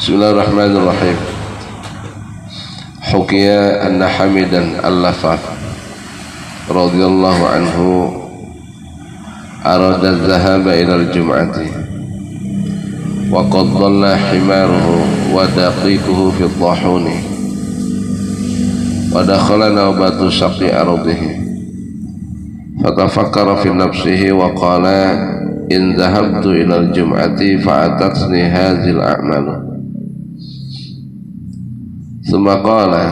Bismillahirrahmanirrahim. Hukiya anna Hamidan al-Lafaf radhiyallahu anhu arada adh-dhahaba ila al-jum'ati wa qad dhalla himaruhu wa daqiquhu fi ad-dahuni wa dakhala nawbatu saqi ardihi fatafakkara fi nafsihi wa qala in dhahabtu ila al-jum'ati fa'atatni hadhihi al-a'malu thumma qala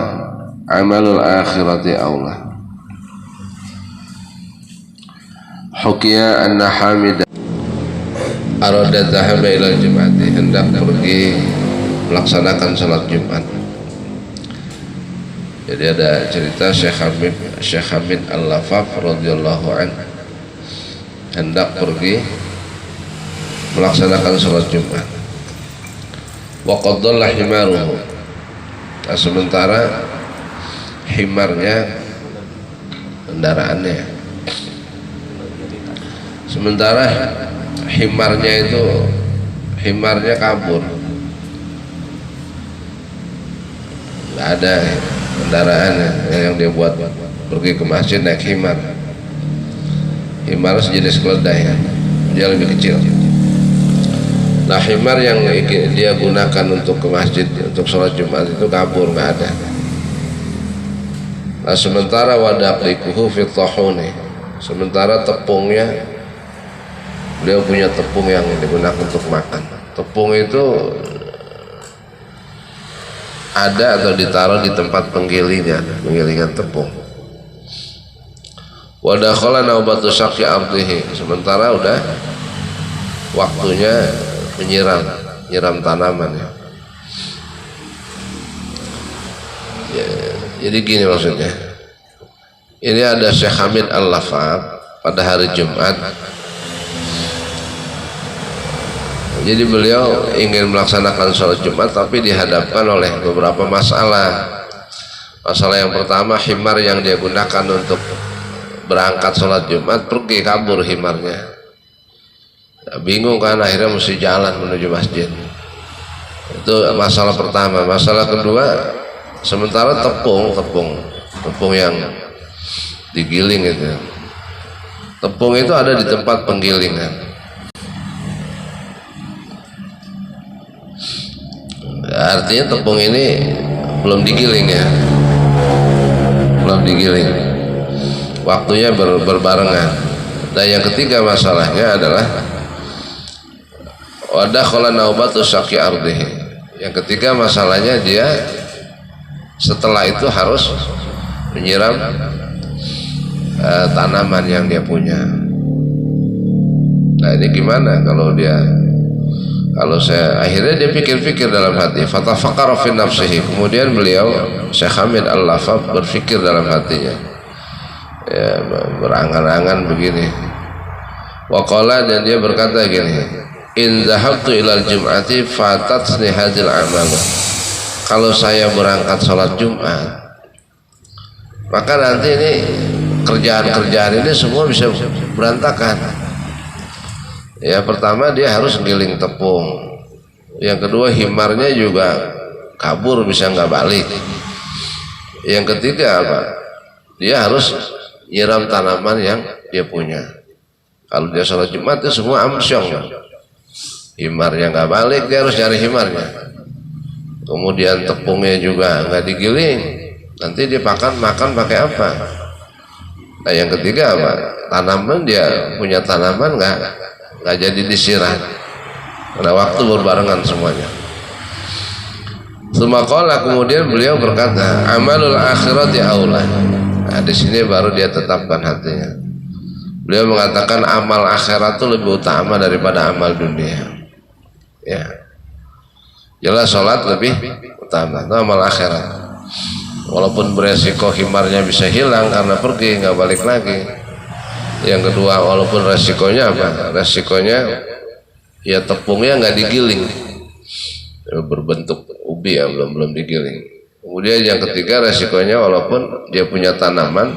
amalul akhirati awla. Hukiya anna Hamidan arada dhahaba ila al-jum'ati, hendak pergi melaksanakan salat Jumat. Jadi ada cerita Syekh Hamid al-Lafaf radhiyallahu anhu hendak pergi melaksanakan salat Jumat. Wa qad dhalla himaruhu, sementara himarnya, kendaraannya, sementara himarnya kabur, nggak ada kendaraan yang dia buat pergi ke masjid naik himar. Himar sejenis keledai, dia lebih kecil. Nah, himar yang dia gunakan untuk ke masjid untuk sholat Jumat itu kabur, nggak ada. Nah, sementara wadaqiquhu fi tahuni, sementara tepungnya, beliau punya tepung yang digunakan untuk makan. Tepung itu ada atau ditaruh di tempat penggilingan tepung. Wa dakhala naubatu syaqi ardihi, sementara udah waktunya menyiram tanaman ya. Jadi gini maksudnya. Ini ada Syekh Hamid al-Lafaf pada hari Jumat. Jadi beliau ingin melaksanakan sholat Jumat tapi dihadapkan oleh beberapa masalah. Masalah yang pertama, himar yang dia gunakan untuk berangkat sholat Jumat pergi, kabur himarnya. Bingung kan, akhirnya mesti jalan menuju masjid. Itu masalah pertama. Masalah kedua, sementara tepung yang digiling itu, tepung itu ada di tempat penggilingan. Artinya tepung ini belum digiling ya, belum digiling, waktunya berbarengan. Dan yang ketiga masalahnya adalah wadakhala naubatu syaqi ardihi. Yang ketiga masalahnya dia setelah itu harus menyiram tanaman yang dia punya. Nah, ini gimana akhirnya dia pikir-pikir dalam hati, fatafakkara fi nafsihi. Kemudian beliau Syekh Hamid al-Lafaf berpikir dalam hatinya, ya, berangan-angan begini. Wa qala, dan dia berkata gini, in zahabtu ilal jum'ati fatatni hadhil amal. Kalau saya berangkat sholat Jumat, maka nanti ini kerjaan-kerjaan ini semua bisa berantakan. Ya, pertama dia harus giling tepung. Yang kedua, himarnya juga kabur, bisa nggak balik. Yang ketiga apa? Dia harus nyiram tanaman yang dia punya. Kalau dia sholat Jumat itu semua amsyong. Himarnya nggak balik, dia harus cari himarnya. Kemudian tepungnya juga nggak digiling, nanti dia makan pakai apa? Nah, yang ketiga apa? Tanaman, dia punya tanaman nggak jadi disiram. Karena waktu berbarengan semuanya. Sumaqala, kemudian beliau berkata, amalul akhirati aula. Nah, di sini baru dia tetapkan hatinya. Beliau mengatakan amal akhirat itu lebih utama daripada amal dunia. Ya, jelas sholat lebih utama, itu amal akhirat. Walaupun beresiko himarnya bisa hilang karena pergi nggak balik lagi. Yang kedua, walaupun resikonya apa? Resikonya ya tepungnya nggak digiling, berbentuk ubi ya, belum digiling. Kemudian yang ketiga, resikonya walaupun dia punya tanaman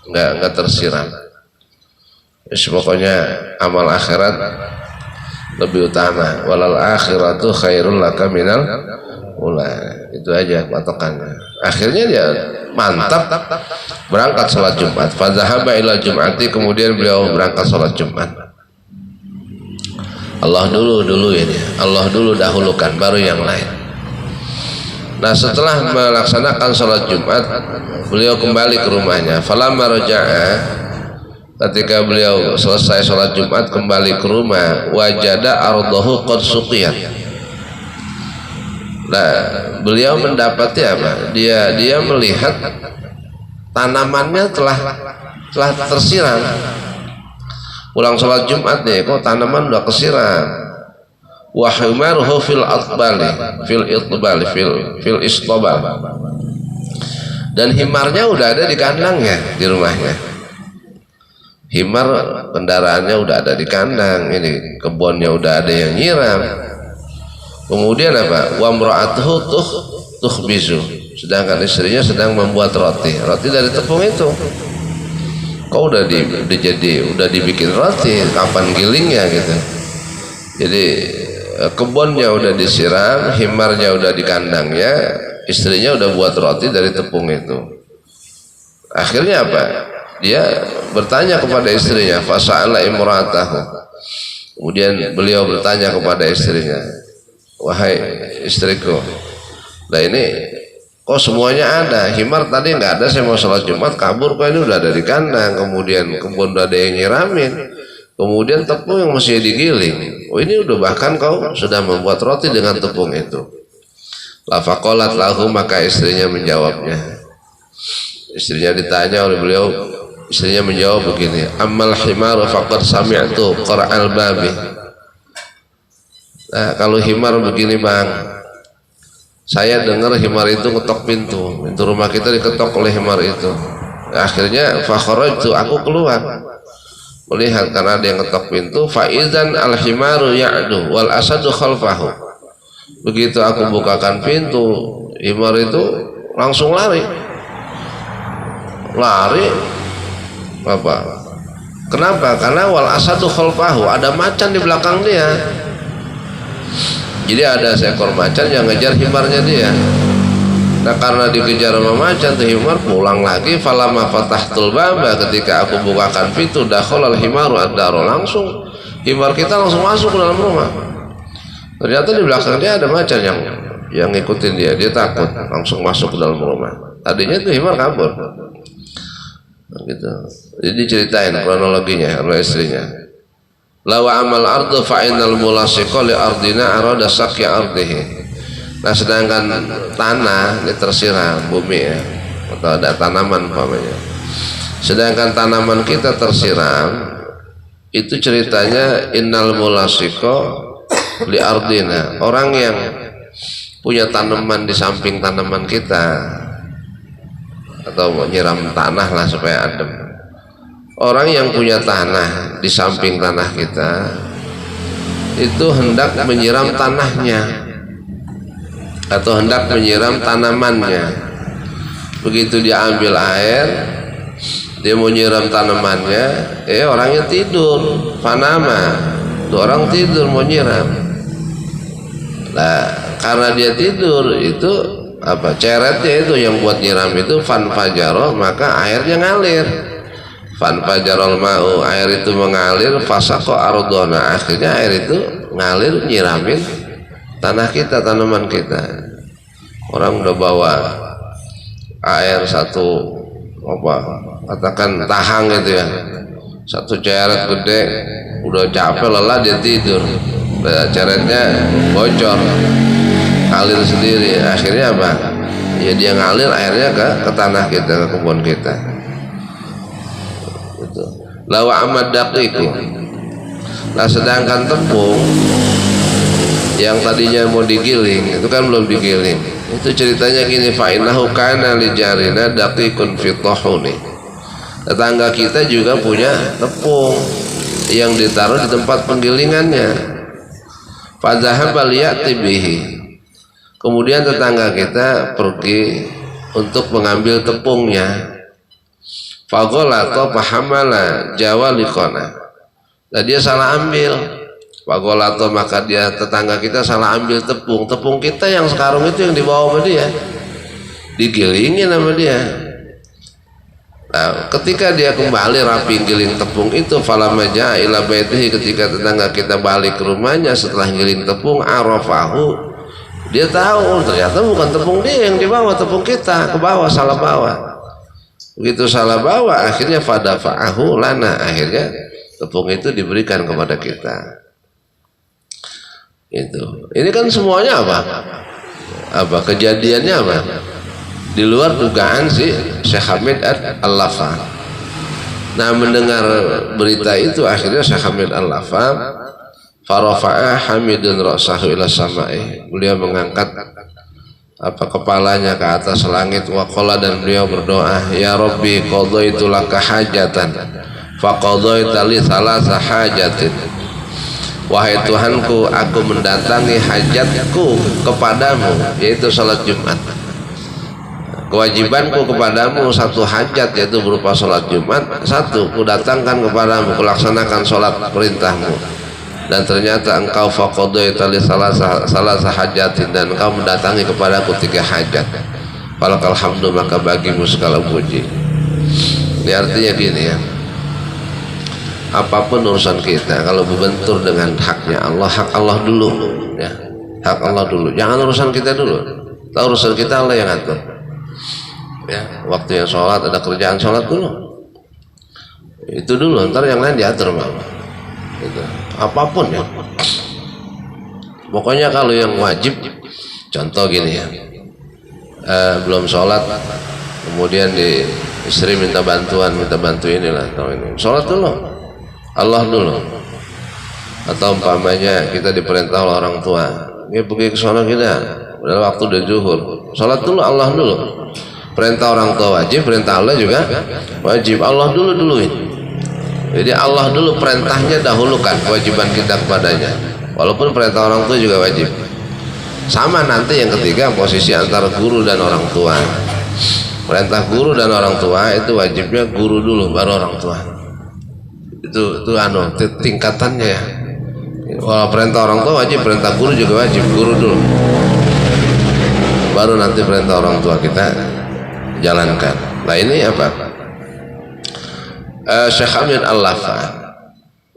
nggak tersiram. Pokoknya amal akhirat lebih utama. Walal akhiratu khairul laka minal ula. Itu aja patokannya. Akhirnya dia mantap berangkat sholat Jumat. Fadzahaba ila Jum'ati, kemudian beliau berangkat sholat Jumat. Allah dulu ini, Allah dulu dahulukan, baru yang lain. Nah, setelah melaksanakan sholat Jumat, beliau kembali ke rumahnya. Falamma raja'a, ketika beliau selesai sholat Jumat kembali ke rumah, wajada ardahu qad suqiyat. Nah, beliau mendapati apa? Dia melihat tanamannya telah tersiram. Pulang sholat Jumat nih, kok tanaman udah kesiram. Wa himaruhu fil istobal. Dan himarnya udah ada di kandangnya di rumahnya. Himar kendaraannya udah ada di kandang, ini kebunnya udah ada yang nyiram. Kemudian apa? Wa mra'atuhu tukhbizu. Sedangkan istrinya sedang membuat roti dari tepung itu. Kok udah dibikin roti, kapan gilingnya gitu. Jadi kebunnya udah disiram, himarnya udah di kandangnya, istrinya udah buat roti dari tepung itu. Akhirnya apa? Dia bertanya kepada istrinya, fasa'ala imra'atahu. Kemudian beliau bertanya kepada istrinya, wahai istriku, nah ini kok semuanya ada? Himar tadi nggak ada, saya mau sholat Jumat kabur, kok ini udah ada di kandang. Kemudian kebun udah ada yang nyiramin, kemudian tepung yang mesti digiling. Oh, ini udah, bahkan kau sudah membuat roti dengan tepung itu. Lafaqalat lahu, maka istrinya menjawabnya. Istrinya ditanya oleh beliau, istrinya menjawab begini, ammal himaru faqad sami'tu qara'al babi. Nah, kalau himar begini bang, saya dengar himar itu ngetok pintu rumah kita diketok oleh himar itu. Nah, akhirnya fakharajtu, aku keluar melihat karena ada yang ngetok pintu. Faizan al himaru ya'du wal asadu khalfahu. Begitu aku bukakan pintu, himar itu langsung lari apa? Kenapa? Karena wal asadu khalfahu, ada macan di belakang dia. Jadi ada seekor macan yang ngejar himarnya dia. Nah, karena dikejar sama macan tuh himar pulang lagi. Falamma fatahtul baba, ketika aku bukakan pintu, dakhalal himaru ad-daro, langsung himar kita langsung masuk ke dalam rumah. Ternyata di belakang dia ada macan yang ngikutin dia takut, langsung masuk ke dalam rumah. Tadinya tuh himar kabur. Gitu. Jadi ceritain kronologinya oleh istrinya. Lawa amal ardu fa'inal mulasiqa li ardina arada sakya ardihi. Nah, sedangkan tanah ini tersiram, bumi ya, atau ada tanaman umpamanya. Sedangkan tanaman kita tersiram, itu ceritanya innal mulasiqa li ardina. Orang yang punya tanaman di samping tanaman kita, atau nyiram tanah lah supaya adem. Orang yang punya tanah di samping tanah kita itu hendak menyiram tanahnya atau hendak menyiram tanamannya. Begitu dia ambil air, dia mau nyiram tanamannya, orangnya tidur, panama, tuh orang tidur mau nyiram. Nah, karena dia tidur itu apa? Ceretnya itu yang buat nyiram itu fanfajaro, maka airnya ngalir. Fanfajarul ma'u, air itu mengalir, fasaqo ardona, akhirnya air itu ngalir nyiramin tanah kita, tanaman kita. Orang udah bawa air satu apa, katakan tahang gitu ya, satu ceret gede, udah capek lelah dia tidur, ceretnya bocor, ngalir sendiri. Akhirnya apa? Ya dia ngalir airnya ke tanah kita, ke kebun kita. Lawa amad daqiqu. Nah, sedangkan tepung yang tadinya mau digiling itu kan belum digiling. Itu ceritanya gini, fa innahu kana li jarina daqiqun fi tahuni. Tetangga kita juga punya tepung yang ditaruh di tempat penggilingannya. Fa dhahaba liyati bihi. Kemudian tetangga kita pergi untuk mengambil tepungnya. Fagolata pahamala jawalikona. Nah, dia salah ambil. Fagolato, maka dia tetangga kita salah ambil tepung kita yang sekarung itu yang dibawa sama dia, digilingin sama dia. Nah, ketika dia kembali rapi giling tepung itu, falamaja ila baitihi, ketika tetangga kita balik ke rumahnya setelah giling tepung, arafahu, dia tahu ternyata bukan tepung dia yang dibawa, tepung kita ke bawah, salah bawa. Begitu salah bawa, akhirnya fadafa'ahu lana, akhirnya tepung itu diberikan kepada kita. Itu. Ini kan semuanya apa kejadiannya apa? Di luar dugaan si Syekh Hamid Al-Lafa. Nah, mendengar berita itu akhirnya Syekh Hamid Al-Lafa farafa'a Hamidun ra'sahu ila sama'i. Beliau mengangkat kepalanya ke atas langit, waqala, dan beliau berdoa, ya Rabbi qadaitu laka hajatan fa qadaita li thalatha hajatin. Wahai Tuhanku, aku mendatangi hajatku kepadamu, yaitu salat Jumat. Kewajibanku kepadamu satu hajat, yaitu berupa salat Jumat. Satu, kudatangkan kepadamu, kulaksanakan salat perintahmu. Dan ternyata engkau faqadaita li salasa hajatin, dan engkau mendatangi kepadaku 3 hajat. Falakal hamdu, maka bagimu segala puji. Ini artinya gini ya, apapun urusan kita, kalau berbentur dengan haknya Allah, hak Allah dulu ya, hak Allah dulu, jangan urusan kita dulu. Tahu urusan kita Allah yang atur ya. Waktunya sholat, ada kerjaan sholat dulu, itu dulu, ntar yang lain diatur Bang. Gitu. Apapun ya, pokoknya kalau yang wajib, contoh gini ya, belum sholat kemudian istri minta bantuin inilah, sholat dulu, Allah dulu. Atau umpamanya kita diperintah oleh orang tua, ini pergi ke sana kita, udah waktu udah zuhur, sholat dulu, Allah dulu. Perintah orang tua wajib, perintah Allah juga wajib, Allah duluin. Jadi Allah dulu, perintahnya dahulukan kewajiban kita kepadanya, walaupun perintah orang tua juga wajib. Sama nanti yang ketiga, posisi antara guru dan orang tua. Perintah guru dan orang tua itu wajibnya guru dulu, baru orang tua. Itu tingkatannya ya. Kalau perintah orang tua wajib, perintah guru juga wajib, guru dulu, baru nanti perintah orang tua kita jalankan. Nah, ini apa? Syekh Hamid Al-Lafa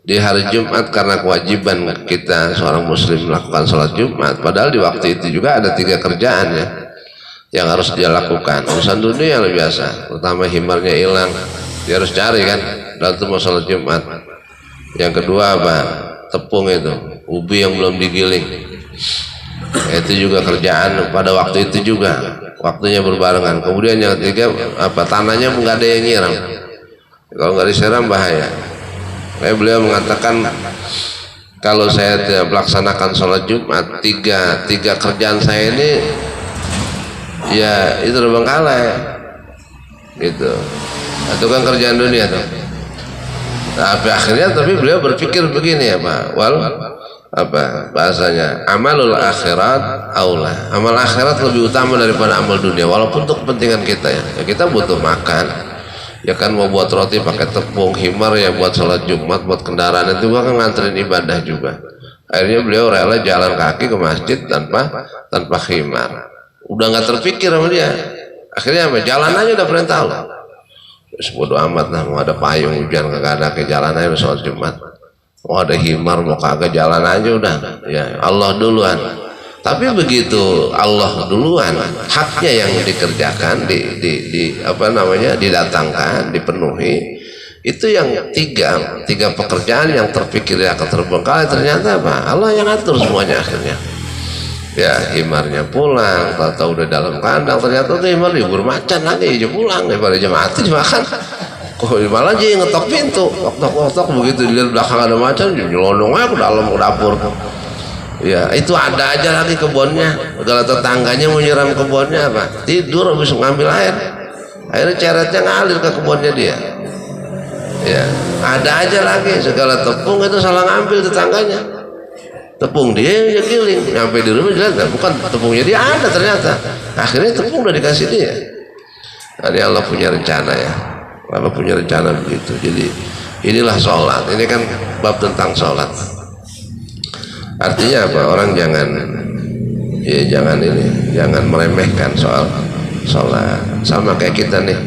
di hari Jumat, karena kewajiban kita seorang muslim melakukan sholat Jumat, padahal di waktu itu juga ada 3 kerjaan ya yang harus dia lakukan. Urusan dunia yang biasa, pertama himarnya hilang, dia harus cari kan, lalu itu mau sholat Jumat. Yang kedua apa? Tepung itu, ubi yang belum digiling, itu juga kerjaan pada waktu itu juga, waktunya berbarengan. Kemudian yang ketiga apa? Tanahnya nggak ada yang nyiram, kalau nggak disiram bahaya. Beliau mengatakan, kalau saya tidak melaksanakan sholat Jumat, tiga kerjaan saya ini ya itu terbengkalai gitu. Itu kan kerjaan dunia tuh. Tapi akhirnya beliau berpikir begini ya Pak, bahasanya amalul akhirat aula, amal akhirat lebih utama daripada amal dunia, walaupun untuk kepentingan kita ya. Kita butuh makan ya kan, mau buat roti pakai tepung, himar ya buat sholat Jumat, buat kendaraan itu kan nganterin ibadah juga. Akhirnya beliau rela jalan kaki ke masjid tanpa himar. Udah nggak terpikir sama dia. Akhirnya apa? Jalan aja udah perintah Allah. Bodo amat lah, mau ada payung hujan kagak ada, ke jalan aja sholat Jumat. Mau ada himar mau kagak, jalan aja udah. Ya Allah duluan. Tapi begitu Allah duluan, haknya yang dikerjakan, didatangkan, dipenuhi. Itu yang tiga pekerjaan yang terpikir akan terbengkalai, ternyata apa? Allah yang atur semuanya akhirnya. Ya himarnya pulang, tahu udah dalam kandang, ternyata tuh himar libur macan lagi, aja pulang daripada jemaat dimakan. Kok malah aja ngetok pintu, tok begitu dilihat belakang ada macan, nyelonong aja ke dalam ke dapur. Ya itu ada aja lagi kebunnya, segala tetangganya mau nyiram kebunnya apa? Tidur habis ngambil air, akhirnya ceretnya ngalir ke kebunnya dia. Ya ada aja lagi, segala tepung itu salah ngambil tetangganya. Tepung dia giling, sampai di rumah jelas bukan tepungnya dia ada ternyata. Akhirnya tepung udah dikasih dia. Jadi Allah punya rencana ya, Allah punya rencana begitu. Jadi inilah sholat, ini kan bab tentang sholat. Artinya apa? Orang jangan jangan meremehkan soal sholat. Sama kayak kita nih,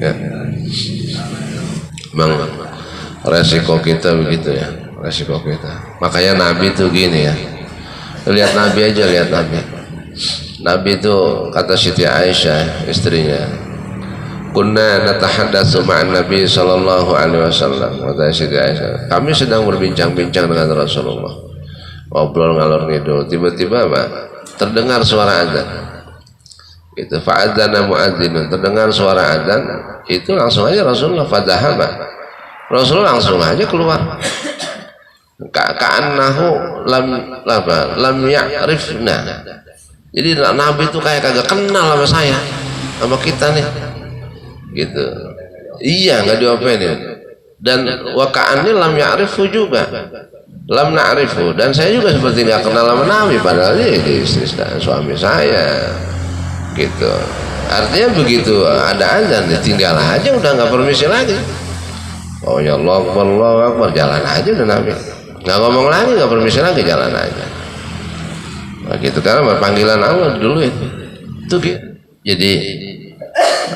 ya. Bang, resiko kita begitu ya, resiko kita. Makanya Nabi tuh gini ya. Lihat Nabi aja, lihat Nabi. Nabi itu kata Siti Aisyah istrinya, kunna natahaddatsu ma'an Nabi sallallahu alaihi wasallam. Kata Siti Aisyah, kami sedang berbincang-bincang dengan Rasulullah. Ngobrol ngalor ngidul, tiba-tiba apa? Terdengar suara azan. Itu fa'adzana mu'adzinun, terdengar suara azan, itu langsung aja Rasulullah fadhahaba. Rasulullah langsung aja keluar. Ka'annahu lam ya'rifna. Jadi Nabi itu kayak kagak kenal sama saya, sama kita nih. Gitu. Iya, enggak diomelin. Dan wa ka'anni lam ya'rifu juga. Lam na'rifu, dan saya juga seperti nggak kenal sama Nabi, padahal ini istri suami saya, gitu. Artinya begitu ada azan, tinggal aja, udah nggak permisi lagi. Oh ya Allah Akbar, jalan aja udah Nabi, nggak ngomong lagi, nggak permisi lagi, jalan aja. Nah, gitu, karena panggilan Allah dulu itu gitu. Jadi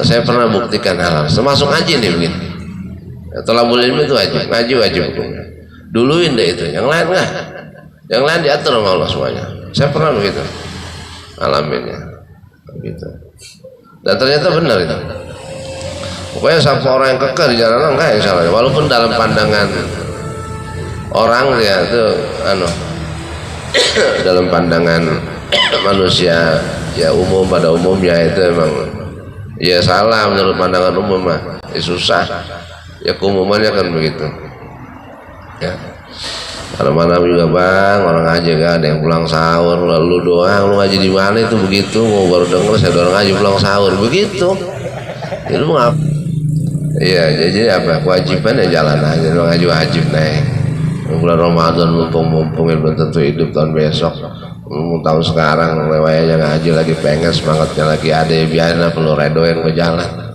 saya pernah buktikan hal, termasuk ngaji nih begini. Tolabul ilmi itu wajib hukumnya. Duluin deh itu, yang lain enggak, yang lain diatur sama Allah semuanya. Saya pernah begitu alaminnya, gitu. Dan ternyata benar itu. Pokoknya siapa orang yang kekeh di jalan enggak, insya Allah. Walaupun dalam pandangan orang ya itu, dalam pandangan manusia ya umum pada umumnya itu emang ya salah menurut pandangan umum mah, ya susah. Ya keumumannya kan begitu. Ya, kalau mana juga bang, orang ngaji kan ada yang pulang sahur, lalu doang, lu ngaji di mana itu begitu, mau baru denger saya dorong ngaji pulang sahur begitu. Ya lu ngap? Iya, jadi apa? Kewajiban ya jalan aja, lu ngaji wajib naik. Bulan Ramadan mumpung belum tentu hidup tahun besok. Tahun sekarang lewat aja ngaji lagi pengen semangatnya lagi ada, ya biarin perlu redoin ke jalan.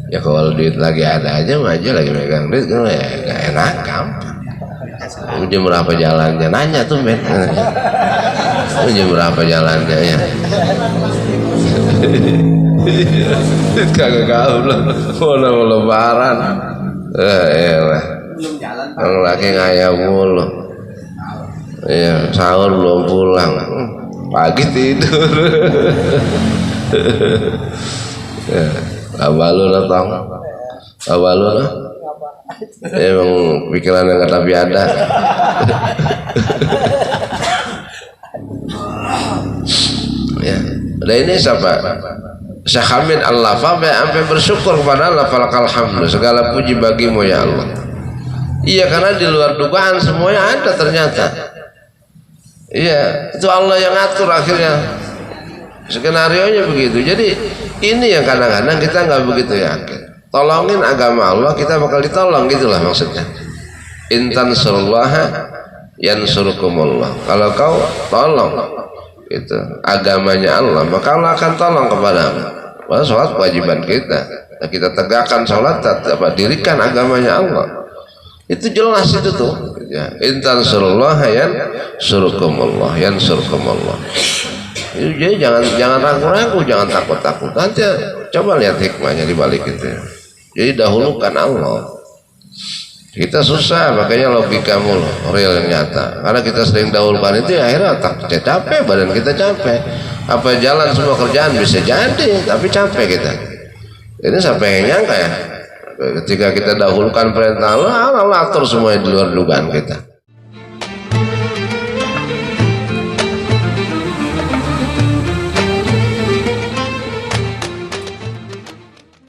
Ya kalau duit lagi ada aja maju lagi megang duit kan ya gak enak gampang. Jam berapa jalannya? Nanya tuh men. Jam berapa jalannya ya? Kagak gaul lah. Mau lebaran. Elah. Yang laki ngayap mulu. Iya, sahur belum pulang. Pagi tidur. Ya. Abalu lah tong, abalu lah. Emang pikiran yang tapi ada. Ya, dan ini siapa? Syekh Hamid Al-Lafaf sampai bersyukur kepada Allah, falakal hamdu, segala puji bagimu ya Allah. Iya, karena di luar dugaan semuanya ada ternyata. Iya, itu Allah yang ngatur akhirnya. Skenario-nya begitu. Jadi ini yang kadang-kadang kita nggak begitu yakin. Tolongin agama Allah, kita bakal ditolong, gitulah maksudnya. Intan surullah yansurukumullah. Kalau kau tolong itu agamanya Allah, maka Allah akan tolong kepadamu. Maka sholat kewajiban kita. Nah, kita tegakkan sholat, dirikan agamanya Allah. Itu jelas itu tuh. Ya. Intan surullah yansurukumullah, yansurukumullah. Jadi jangan ragu-ragu, jangan takut-takut. Nanti coba lihat hikmahnya di balik itu. Jadi dahulukan Allah. Kita susah, makanya logika mulu, real yang nyata. Karena kita sering dahulukan itu, ya akhirnya capek, badan kita capek. Apa jalan semua kerjaan bisa jadi, tapi capek kita. Ini sampai yang nyangka ya. Ketika kita dahulukan perintah Allah, Allah atur semuanya di luar dugaan kita.